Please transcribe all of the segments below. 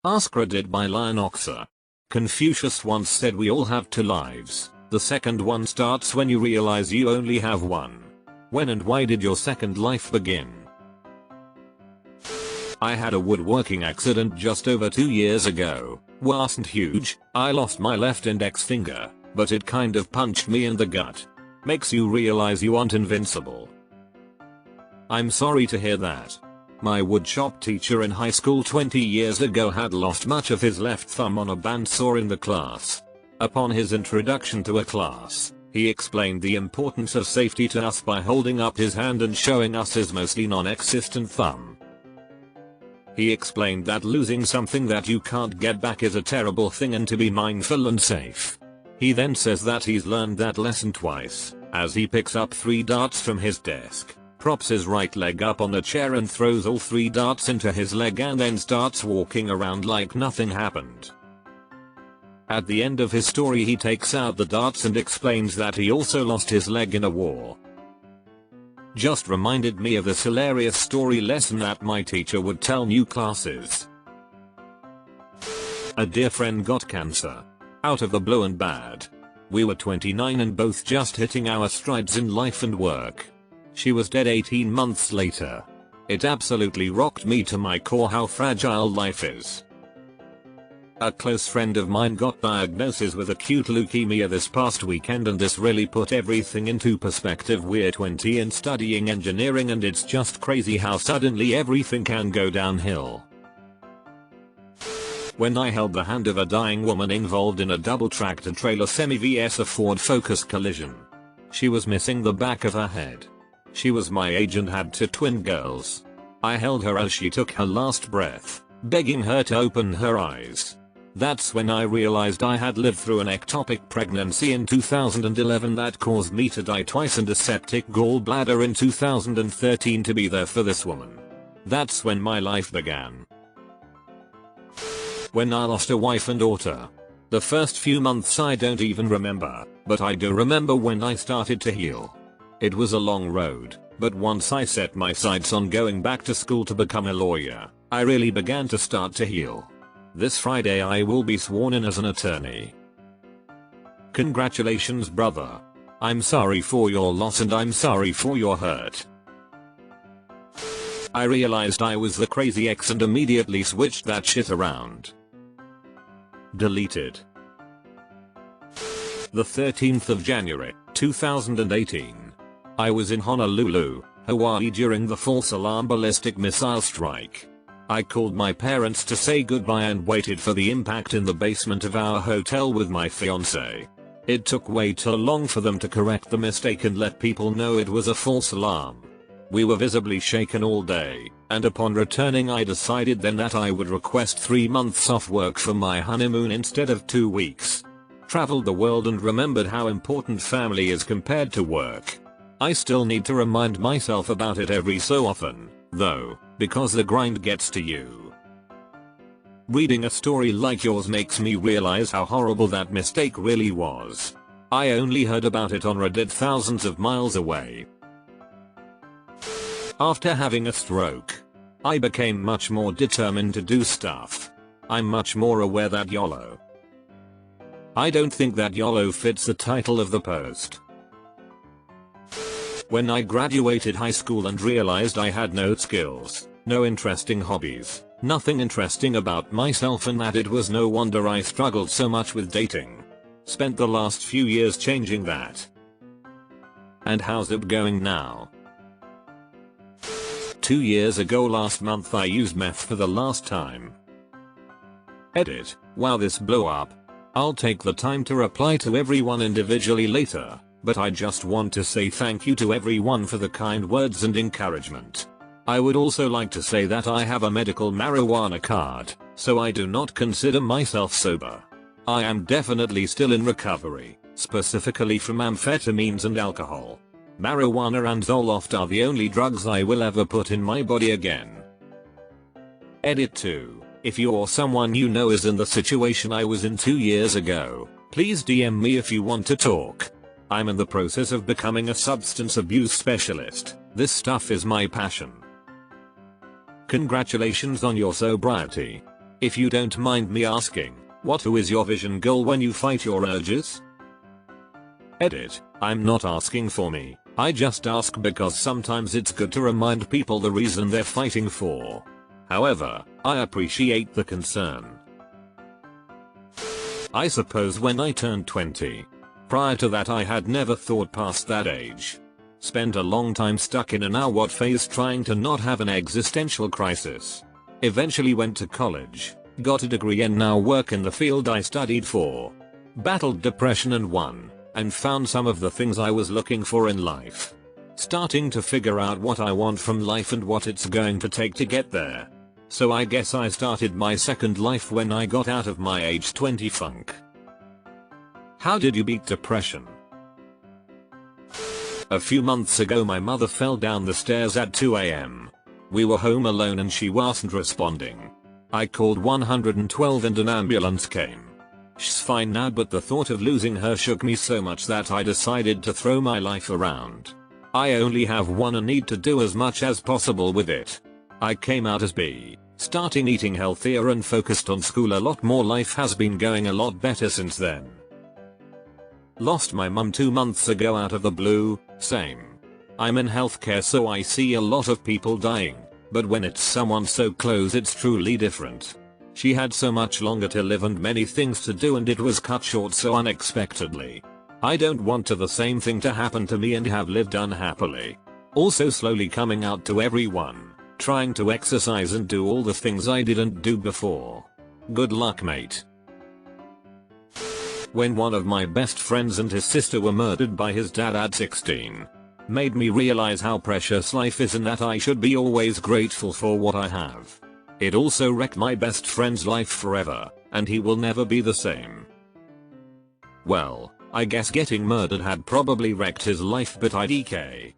AskReddit by Lion. Confucius once said we all have two lives. The second one starts when you realize you only have one. When and why did your second life begin? I had a woodworking accident just over 2 years ago. Wasn't huge, I lost my left index finger, but it kind of punched me in the gut. Makes you realize you aren't invincible. I'm sorry to hear that. My woodshop teacher in high school 20 years ago had lost much of his left thumb on a bandsaw in the class. Upon his introduction to a class, he explained the importance of safety to us by holding up his hand and showing us his mostly non-existent thumb. He explained that losing something that you can't get back is a terrible thing and to be mindful and safe. He then says that he's learned that lesson twice, as he picks up 3 darts from his desk, props his right leg up on the chair and throws all 3 darts into his leg and then starts walking around like nothing happened. At the end of his story he takes out the darts and explains that he also lost his leg in a war. Just reminded me of this hilarious story lesson that my teacher would tell new classes. A dear friend got cancer. Out of the blue and bad. We were 29 and both just hitting our strides in life and work. She was dead 18 months later. It absolutely rocked me to my core how fragile life is. A close friend of mine got diagnosis with acute leukemia this past weekend and this really put everything into perspective. We're 20 and studying engineering and it's just crazy how suddenly everything can go downhill. When I held the hand of a dying woman involved in a double tractor trailer semi vs a Ford Focus collision. She was missing the back of her head. She was my age and had 2 twin girls. I held her as she took her last breath, begging her to open her eyes. That's when I realized I had lived through an ectopic pregnancy in 2011 that caused me to die twice and a septic gallbladder in 2013 to be there for this woman. That's when my life began. When I lost a wife and daughter. The first few months I don't even remember, but I do remember when I started to heal. It was a long road, but once I set my sights on going back to school to become a lawyer, I really began to start to heal. This Friday I will be sworn in as an attorney. Congratulations brother. I'm sorry for your loss and I'm sorry for your hurt. I realized I was the crazy ex and immediately switched that shit around. Deleted. The 13th of January, 2018. I was in Honolulu, Hawaii during the false alarm ballistic missile strike. I called my parents to say goodbye and waited for the impact in the basement of our hotel with my fiance. It took way too long for them to correct the mistake and let people know it was a false alarm. We were visibly shaken all day, and upon returning I decided then that I would request 3 months off work for my honeymoon instead of 2 weeks. Traveled the world and remembered how important family is compared to work. I still need to remind myself about it every so often, though, because the grind gets to you. Reading a story like yours makes me realize how horrible that mistake really was. I only heard about it on Reddit thousands of miles away. After having a stroke, I became much more determined to do stuff. I'm much more aware that YOLO. I don't think that YOLO fits the title of the post. When I graduated high school and realized I had no skills, no interesting hobbies, nothing interesting about myself and that it was no wonder I struggled so much with dating. Spent the last few years changing that. And how's it going now? 2 years ago last month I used meth for the last time. Edit. Wow, this blew up. I'll take the time to reply to everyone individually later, but I just want to say thank you to everyone for the kind words and encouragement. I would also like to say that I have a medical marijuana card, so I do not consider myself sober. I am definitely still in recovery, specifically from amphetamines and alcohol. Marijuana and Zoloft are the only drugs I will ever put in my body again. Edit 2. If you or someone you know is in the situation I was in 2 years ago, please DM me if you want to talk. I'm in the process of becoming a substance abuse specialist. This stuff is my passion. Congratulations on your sobriety. If you don't mind me asking, who is your vision goal when you fight your urges? Edit. I'm not asking for me, I just ask because sometimes it's good to remind people the reason they're fighting for. However, I appreciate the concern. I suppose when I turned 20. Prior to that I had never thought past that age. Spent a long time stuck in an what phase trying to not have an existential crisis. Eventually went to college, got a degree and now work in the field I studied for. Battled depression and won, and found some of the things I was looking for in life. Starting to figure out what I want from life and what it's going to take to get there. So I guess I started my second life when I got out of my age 20 funk. How did you beat depression? A few months ago my mother fell down the stairs at 2 AM. We were home alone and she wasn't responding. I called 112 and an ambulance came. She's fine now, but the thought of losing her shook me so much that I decided to throw my life around. I only have one and need to do as much as possible with it. I came out as B, starting eating healthier and focused on school a lot more. Life has been going a lot better since then. Lost my mum 2 months ago out of the blue, same. I'm in healthcare so I see a lot of people dying, but when it's someone so close it's truly different. She had so much longer to live and many things to do and it was cut short so unexpectedly. I don't want the same thing to happen to me and have lived unhappily. Also slowly coming out to everyone. Trying to exercise and do all the things I didn't do before. Good luck, mate. When one of my best friends and his sister were murdered by his dad at 16. Made me realize how precious life is and that I should be always grateful for what I have. It also wrecked my best friend's life forever, and he will never be the same. Well, I guess getting murdered had probably wrecked his life, but IDK.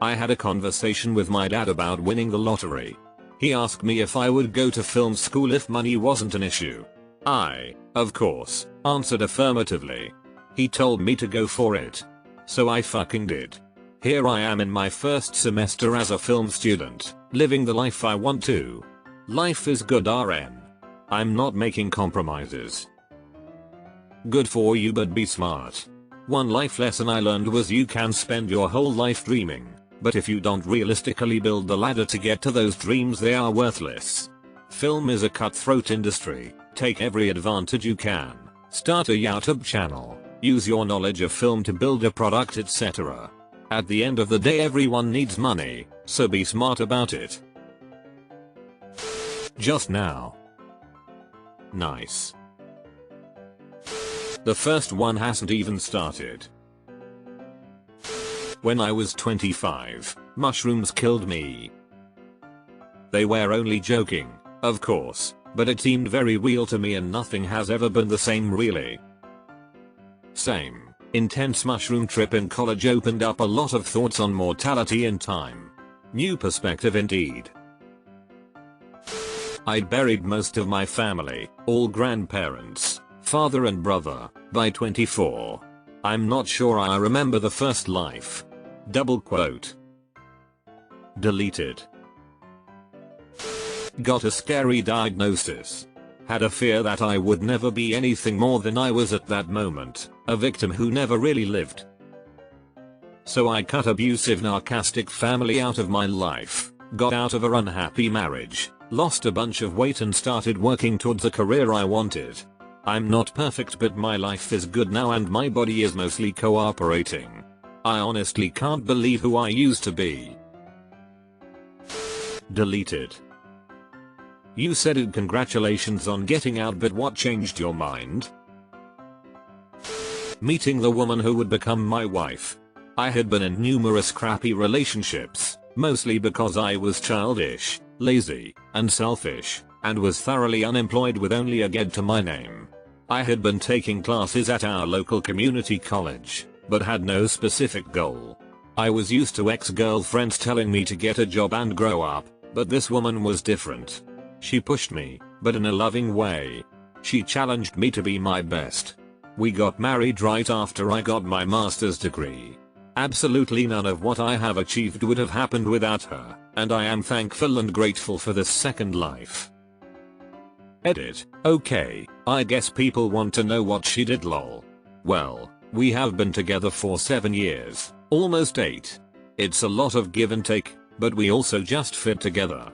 I had a conversation with my dad about winning the lottery. He asked me if I would go to film school if money wasn't an issue. I, of course, answered affirmatively. He told me to go for it. So I fucking did. Here I am in my first semester as a film student, living the life I want to. Life is good, RN. I'm not making compromises. Good for you, but be smart. One life lesson I learned was you can spend your whole life dreaming, but if you don't realistically build the ladder to get to those dreams, they are worthless. Film is a cutthroat industry. Take every advantage you can. Start a YouTube channel. Use your knowledge of film to build a product, etc. At the end of the day everyone needs money, so be smart about it. Just now. Nice. The first one hasn't even started. When I was 25, mushrooms killed me. They were only joking, of course, but it seemed very real to me and nothing has ever been the same really. Same. Intense mushroom trip in college opened up a lot of thoughts on mortality and time. New perspective indeed. I buried most of my family, all grandparents, father and brother, by 24. I'm not sure I remember the first life. Double quote. Deleted. Got a scary diagnosis. Had a fear that I would never be anything more than I was at that moment, a victim who never really lived. So I cut abusive narcissistic family out of my life, got out of a unhappy marriage, lost a bunch of weight and started working towards a career I wanted. I'm not perfect, but my life is good now and my body is mostly cooperating. I honestly can't believe who I used to be. Deleted. You said it, congratulations on getting out, but what changed your mind? Meeting the woman who would become my wife. I had been in numerous crappy relationships, mostly because I was childish, lazy, and selfish, and was thoroughly unemployed with only a GED to my name. I had been taking classes at our local community college, but had no specific goal. I was used to ex-girlfriends telling me to get a job and grow up, but this woman was different. She pushed me, but in a loving way. She challenged me to be my best. We got married right after I got my master's degree. Absolutely none of what I have achieved would have happened without her, and I am thankful and grateful for this second life. Edit. Okay, I guess people want to know what she did lol. Well, we have been together for 7 years, almost 8. It's a lot of give and take, but we also just fit together.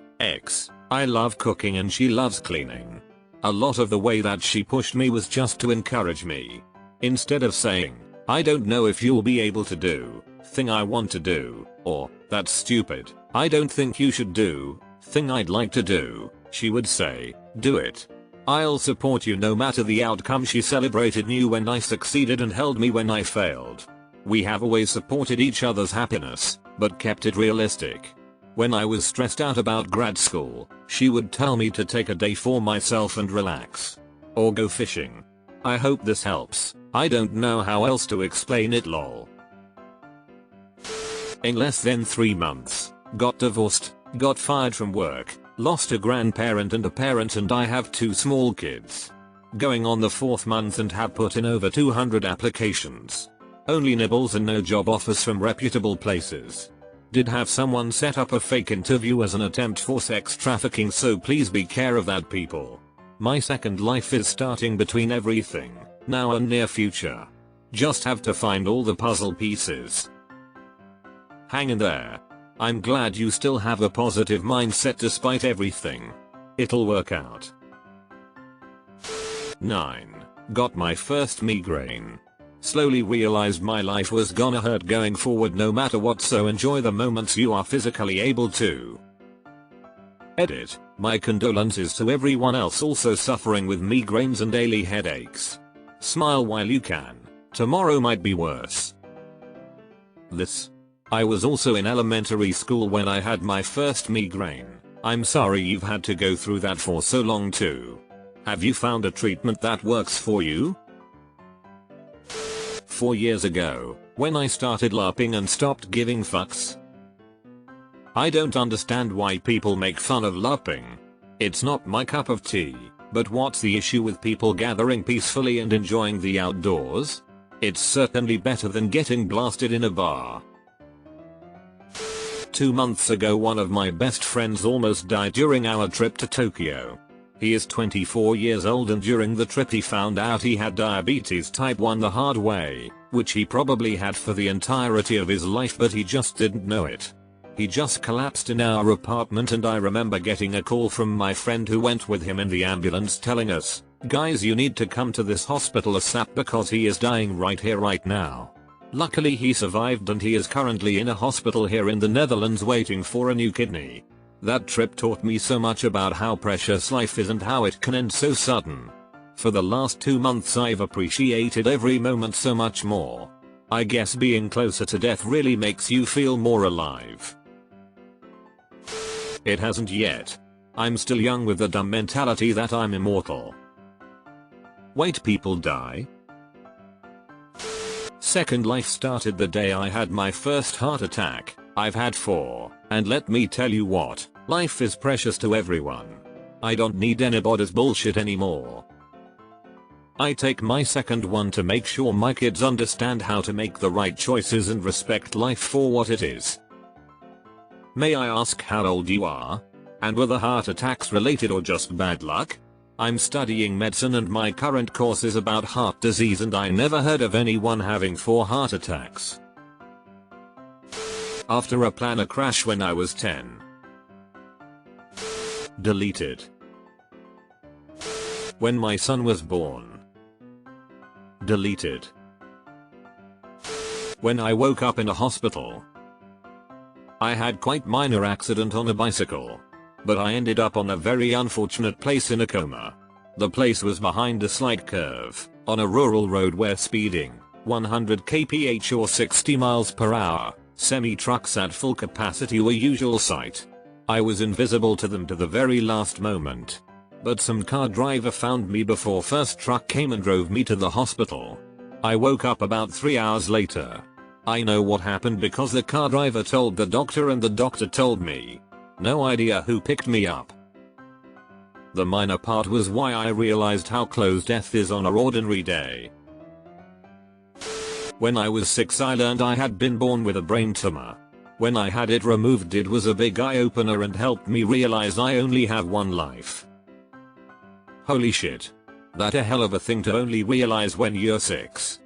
I love cooking and she loves cleaning. A lot of the way that she pushed me was just to encourage me. Instead of saying, I don't know if you'll be able to do thing I want to do, or that's stupid, I don't think you should do thing I'd like to do, she would say, do it. I'll support you no matter the outcome. She celebrated me when I succeeded and held me when I failed. We have always supported each other's happiness, but kept it realistic. When I was stressed out about grad school, she would tell me to take a day for myself and relax. Or go fishing. I hope this helps. I don't know how else to explain it lol. In less than 3 months, got divorced, got fired from work, lost a grandparent and a parent, and I have 2 small kids. Going on the 4th month and have put in over 200 applications. Only nibbles and no job offers from reputable places. Did have someone set up a fake interview as an attempt for sex trafficking, so please be care of that people. My second life is starting between everything, now and near future. Just have to find all the puzzle pieces. Hang in there. I'm glad you still have a positive mindset despite everything. It'll work out. 9. Got my first migraine. Slowly realized my life was gonna hurt going forward no matter what, so enjoy the moments you are physically able to. Edit. My condolences to everyone else also suffering with migraines and daily headaches. Smile while you can. Tomorrow might be worse. This. I was also in elementary school when I had my first migraine. I'm sorry you've had to go through that for so long too. Have you found a treatment that works for you? 4 years ago, when I started LARPing and stopped giving fucks. I don't understand why people make fun of LARPing. It's not my cup of tea, but what's the issue with people gathering peacefully and enjoying the outdoors? It's certainly better than getting blasted in a bar. 2 months ago, one of my best friends almost died during our trip to Tokyo. He is 24 years old and during the trip he found out he had diabetes type 1 the hard way, which he probably had for the entirety of his life, but he just didn't know it. He just collapsed in our apartment, and I remember getting a call from my friend who went with him in the ambulance telling us, guys, you need to come to this hospital ASAP because he is dying right here right now. Luckily he survived and he is currently in a hospital here in the Netherlands waiting for a new kidney. That trip taught me so much about how precious life is and how it can end so sudden. For the last 2 months I've appreciated every moment so much more. I guess being closer to death really makes you feel more alive. It hasn't yet. I'm still young with the dumb mentality that I'm immortal. Wait, people die? Second life started the day I had my first heart attack. I've had 4, and let me tell you what, life is precious to everyone. I don't need anybody's bullshit anymore. I take my second one to make sure my kids understand how to make the right choices and respect life for what it is. May I ask how old you are? And were the heart attacks related or just bad luck? I'm studying medicine and my current course is about heart disease, and I never heard of anyone having 4 heart attacks. After a plane crash when I was 10. Deleted. When my son was born. Deleted. When I woke up in a hospital. I had quite minor accident on a bicycle. But I ended up on a very unfortunate place in a coma. The place was behind a slight curve, on a rural road where speeding, 100 kph or 60 miles per hour, semi-trucks at full capacity were usual sight. I was invisible to them to the very last moment. But some car driver found me before first truck came and drove me to the hospital. I woke up about 3 hours later. I know what happened because the car driver told the doctor and the doctor told me. No idea who picked me up. The minor part was why I realized how close death is on an ordinary day. When I was 6 I learned I had been born with a brain tumor. When I had it removed it was a big eye-opener and helped me realize I only have one life. Holy shit. That a hell of a thing to only realize when you're 6.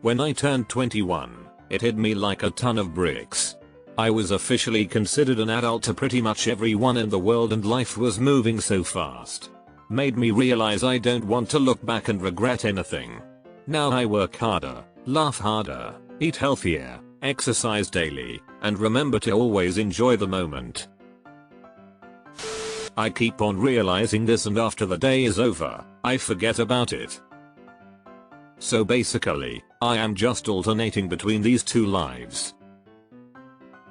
When I turned 21, it hit me like a ton of bricks. I was officially considered an adult to pretty much everyone in the world and life was moving so fast. Made me realize I don't want to look back and regret anything. Now I work harder, laugh harder, eat healthier, exercise daily, and remember to always enjoy the moment. I keep on realizing this and after the day is over, I forget about it. So basically, I am just alternating between these two lives.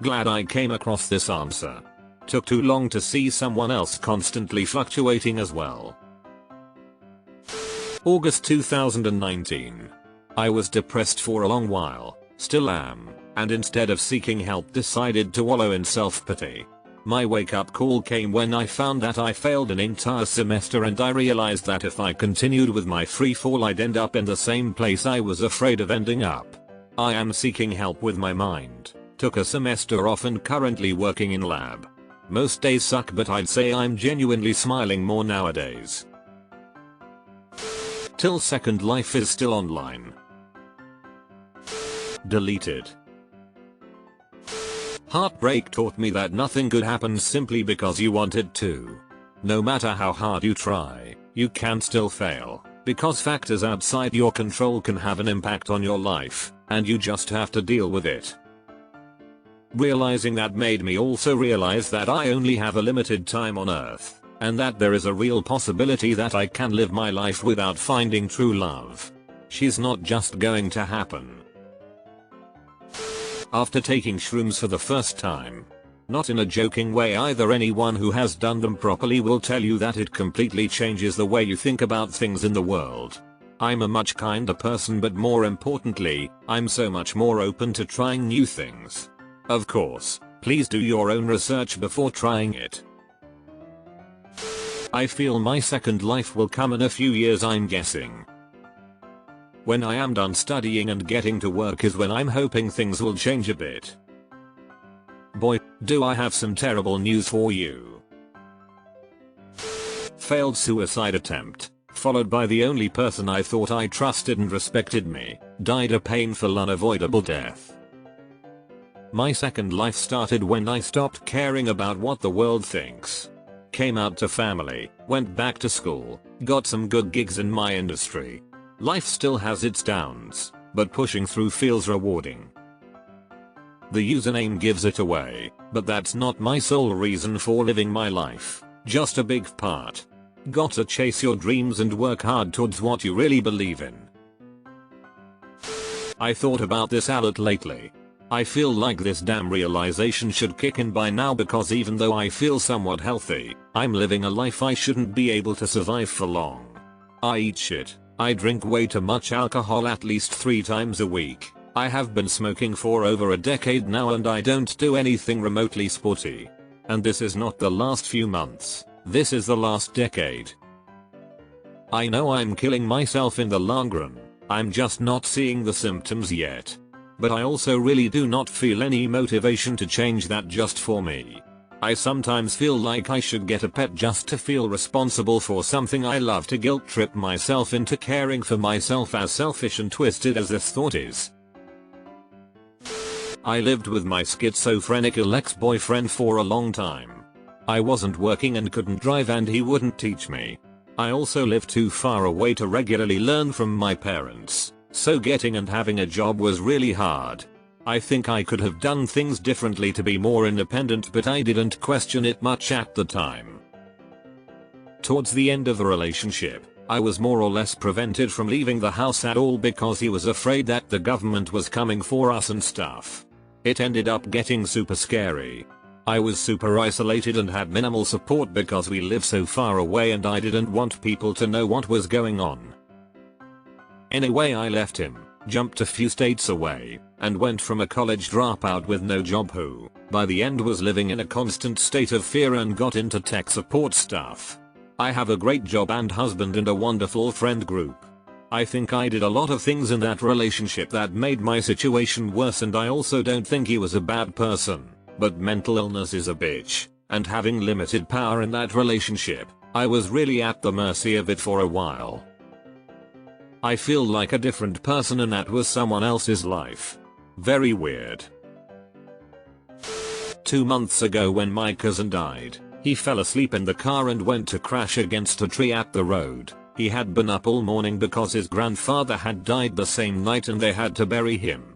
Glad I came across this answer. Took too long to see someone else constantly fluctuating as well. August 2019. I was depressed for a long while, still am, and instead of seeking help decided to wallow in self-pity. My wake-up call came when I found that I failed an entire semester and I realized that if I continued with my free fall I'd end up in the same place I was afraid of ending up. I am seeking help with my mind, took a semester off and currently working in lab. Most days suck but I'd say I'm genuinely smiling more nowadays. Till Second Life is still online. Deleted. Heartbreak taught me that nothing good happens simply because you want it to. No matter how hard you try, you can still fail, because factors outside your control can have an impact on your life, and you just have to deal with it. Realizing that made me also realize that I only have a limited time on Earth, and that there is a real possibility that I can live my life without finding true love. She's not just going to happen. After taking shrooms for the first time. Not in a joking way either, anyone who has done them properly will tell you that it completely changes the way you think about things in the world. I'm a much kinder person, but more importantly, I'm so much more open to trying new things. Of course, please do your own research before trying it. I feel my second life will come in a few years, I'm guessing. When I am done studying and getting to work is when I'm hoping things will change a bit. Boy, do I have some terrible news for you. Failed suicide attempt, followed by the only person I thought I trusted and respected me, died a painful unavoidable death. My second life started when I stopped caring about what the world thinks. Came out to family, went back to school, got some good gigs in my industry. Life still has its downs, but pushing through feels rewarding. The username gives it away, but that's not my sole reason for living my life, just a big part. Gotta chase your dreams and work hard towards what you really believe in. I thought about this a lot lately. I feel like this damn realization should kick in by now, because even though I feel somewhat healthy, I'm living a life I shouldn't be able to survive for long. I eat shit. I drink way too much alcohol at least 3 times a week. I have been smoking for over a decade now and I don't do anything remotely sporty. And this is not the last few months, this is the last decade. I know I'm killing myself in the long run, I'm just not seeing the symptoms yet. But I also really do not feel any motivation to change that just for me. I sometimes feel like I should get a pet just to feel responsible for something I love, to guilt trip myself into caring for myself, as selfish and twisted as this thought is. I lived with my schizophrenic ex-boyfriend for a long time. I wasn't working and couldn't drive and he wouldn't teach me. I also lived too far away to regularly learn from my parents, so getting and having a job was really hard. I think I could have done things differently to be more independent, but I didn't question it much at the time. Towards the end of the relationship, I was more or less prevented from leaving the house at all because he was afraid that the government was coming for us and stuff. It ended up getting super scary. I was super isolated and had minimal support because we live so far away and I didn't want people to know what was going on. Anyway, I left him, jumped a few states away, and went from a college dropout with no job who, by the end, was living in a constant state of fear and got into tech support stuff. I have a great job and husband and a wonderful friend group. I think I did a lot of things in that relationship that made my situation worse, and I also don't think he was a bad person, but mental illness is a bitch, and having limited power in that relationship, I was really at the mercy of it for a while. I feel like a different person and that was someone else's life. Very weird. 2 months ago when my cousin died, he fell asleep in the car and went to crash against a tree at the road. He had been up all morning because his grandfather had died the same night and they had to bury him.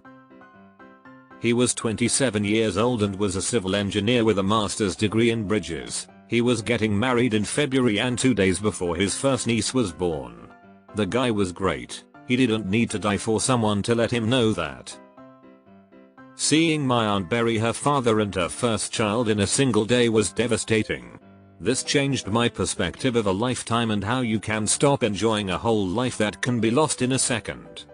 He was 27 years old and was a civil engineer with a master's degree in bridges. He was getting married in February and 2 days before his first niece was born. The guy was great. He didn't need to die for someone to let him know that. Seeing my aunt bury her father and her first child in a single day was devastating. This changed my perspective of a lifetime and how you can stop enjoying a whole life that can be lost in a second.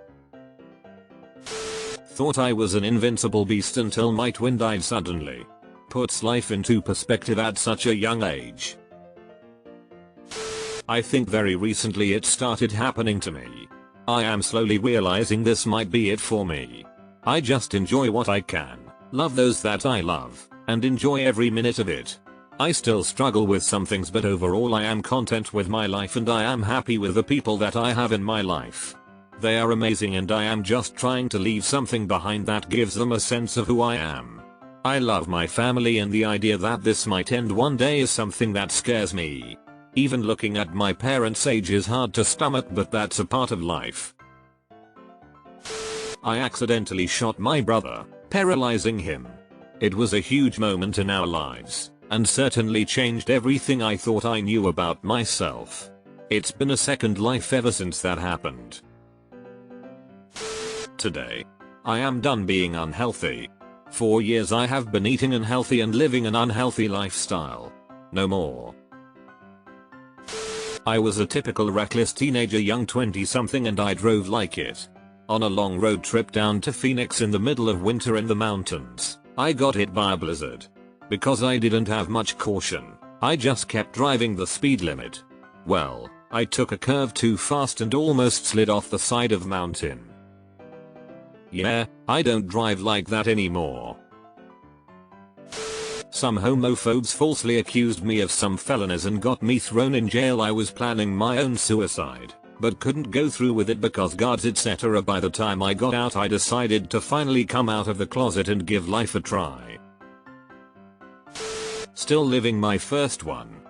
Thought I was an invincible beast until my twin died suddenly. Puts life into perspective at such a young age. I think very recently it started happening to me. I am slowly realizing this might be it for me. I just enjoy what I can, love those that I love, and enjoy every minute of it. I still struggle with some things, but overall I am content with my life and I am happy with the people that I have in my life. They are amazing and I am just trying to leave something behind that gives them a sense of who I am. I love my family and the idea that this might end one day is something that scares me. Even looking at my parents' age is hard to stomach, but that's a part of life. I accidentally shot my brother, paralyzing him. It was a huge moment in our lives, and certainly changed everything I thought I knew about myself. It's been a second life ever since that happened. Today, I am done being unhealthy. For years I have been eating unhealthy and living an unhealthy lifestyle. No more. I was a typical reckless teenager, young 20-something, and I drove like it. On a long road trip down to Phoenix in the middle of winter in the mountains, I got hit by a blizzard. Because I didn't have much caution, I just kept driving the speed limit. Well, I took a curve too fast and almost slid off the side of the mountain. Yeah, I don't drive like that anymore. Some homophobes falsely accused me of some felonies and got me thrown in jail. I was planning my own suicide, but couldn't go through with it because guards etc. By the time I got out I decided to finally come out of the closet and give life a try. Still living my first one.